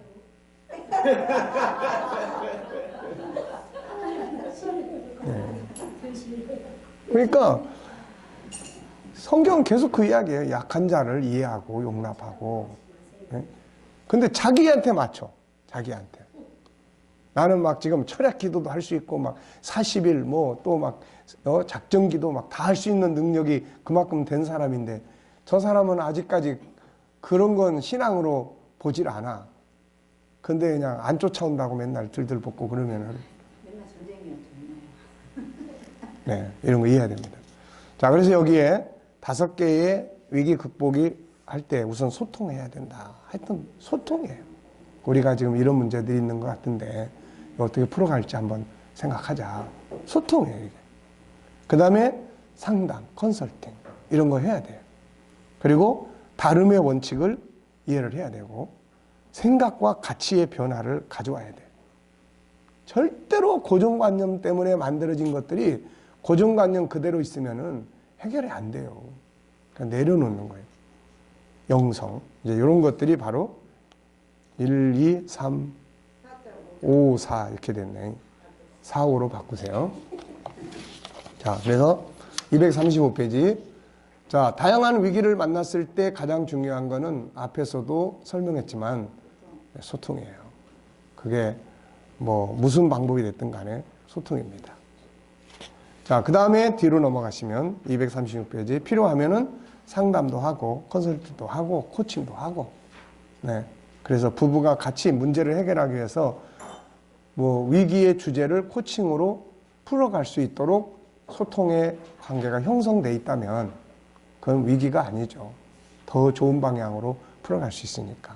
네. 그러니까 성경은 계속 그 이야기예요. 약한 자를 이해하고 용납하고. 네? 근데 자기한테 맞춰. 자기한테. 나는 막 지금 철학 기도도 할 수 있고 막 40일 뭐 또 막 작정 기도 막 다 할 수 있는 능력이 그만큼 된 사람인데 저 사람은 아직까지 그런 건 신앙으로 보질 않아. 근데 그냥 안 쫓아온다고 맨날 들들 볶고 그러면은 맨날 전쟁이었죠. 네, 이런 거 이해해야 됩니다. 자, 그래서 여기에 5개의 위기 극복이 할 때 우선 소통해야 된다. 하여튼 소통이에요. 우리가 지금 이런 문제들이 있는 것 같은데 어떻게 풀어갈지 한번 생각하자. 소통이에요, 이게. 그 다음에 상담, 컨설팅 이런 거 해야 돼요. 그리고 다름의 원칙을 이해를 해야 되고 생각과 가치의 변화를 가져와야 돼요. 절대로 고정관념 때문에 만들어진 것들이 고정관념 그대로 있으면은 해결이 안 돼요. 그러니까 내려놓는 거예요. 영성. 이제 이런 것들이 바로 1, 2, 3, 5, 4 이렇게 됐네. 4, 5로 바꾸세요. 자, 그래서 235페이지. 자, 다양한 위기를 만났을 때 가장 중요한 거는 앞에서도 설명했지만 소통이에요. 그게 뭐 무슨 방법이 됐든 간에 소통입니다. 자, 그 다음에 뒤로 넘어가시면 236페이지. 필요하면은 상담도 하고 컨설팅도 하고 코칭도 하고. 네. 그래서 부부가 같이 문제를 해결하기 위해서 뭐 위기의 주제를 코칭으로 풀어갈 수 있도록 소통의 관계가 형성돼 있다면 그건 위기가 아니죠. 더 좋은 방향으로 풀어갈 수 있으니까.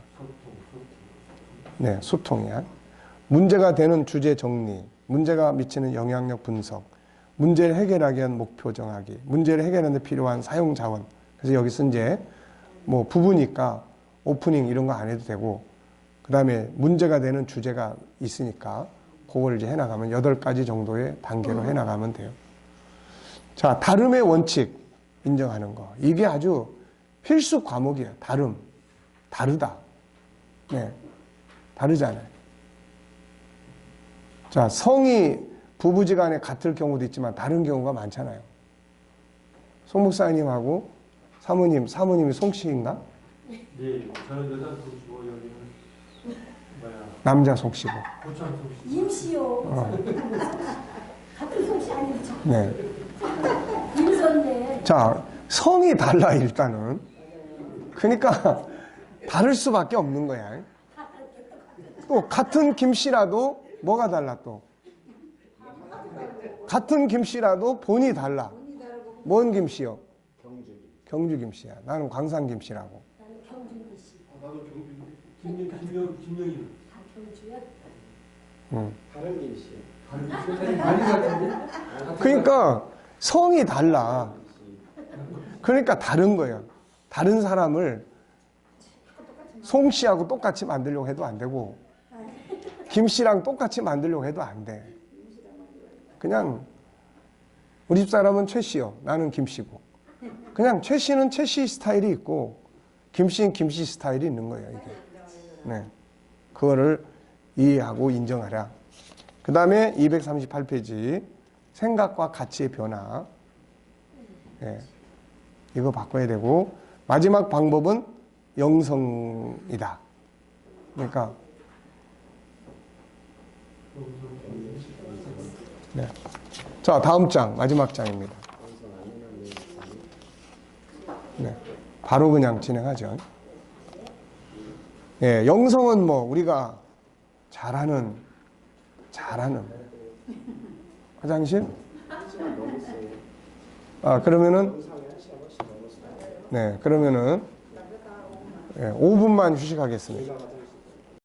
네, 소통이야. 문제가 되는 주제 정리, 문제가 미치는 영향력 분석, 문제를 해결하기 위한 목표 정하기, 문제를 해결하는 데 필요한 사용 자원. 그래서 여기서 이제 뭐 부부니까 오프닝 이런 거 안 해도 되고, 그 다음에 문제가 되는 주제가 있으니까 그걸 이제 해나가면 8가지 정도의 단계로 해나가면 돼요. 자, 다름의 원칙 인정하는 거. 이게 아주 필수 과목이에요. 다름. 다르다. 네. 다르잖아요. 자, 성이 부부지간에 같을 경우도 있지만 다른 경우가 많잖아요. 송 목사님하고 사모님이 송씨인가? 네, 저는 여자 송씨고 여기는 뭐야? 남자 송씨고. 고창 송씨. 임씨요. 같은 송씨 아니죠? 네. 임선네. 자, 성이 달라 일단은. 그러니까 다를 수밖에 없는 거야. 또 같은 김씨라도 뭐가 달라 또? 같은 김씨라도 본이 달라. 뭔 김씨요? 경주 김씨야. 나는 광산 김씨라고. 나는 경준기 씨. 나도 김영희. 다 경주야? 다른 김씨. 다리 같은데? 그러니까 성이 달라. 그러니까 다른 거예요. 다른 사람을 송씨하고 똑같이 만들려고 해도 안 되고 김씨랑 똑같이 만들려고 해도 안 돼. 그냥 우리 집사람은 최씨요. 나는 김씨고. 그냥 최씨는 최씨 스타일이 있고 김씨는 김씨 스타일이 있는 거예요. 이게. 네. 그거를 이해하고 인정하라. 그 다음에 238페이지 생각과 가치의 변화. 네. 이거 바꿔야 되고 마지막 방법은 영성이다. 그러니까 네. 자, 다음 장 마지막 장입니다. 네. 바로 그냥 진행하죠. 예, 영성은 뭐 우리가 잘하는 화장실? 아, 그러면은 네, 그러면은 5분만 휴식하겠습니다.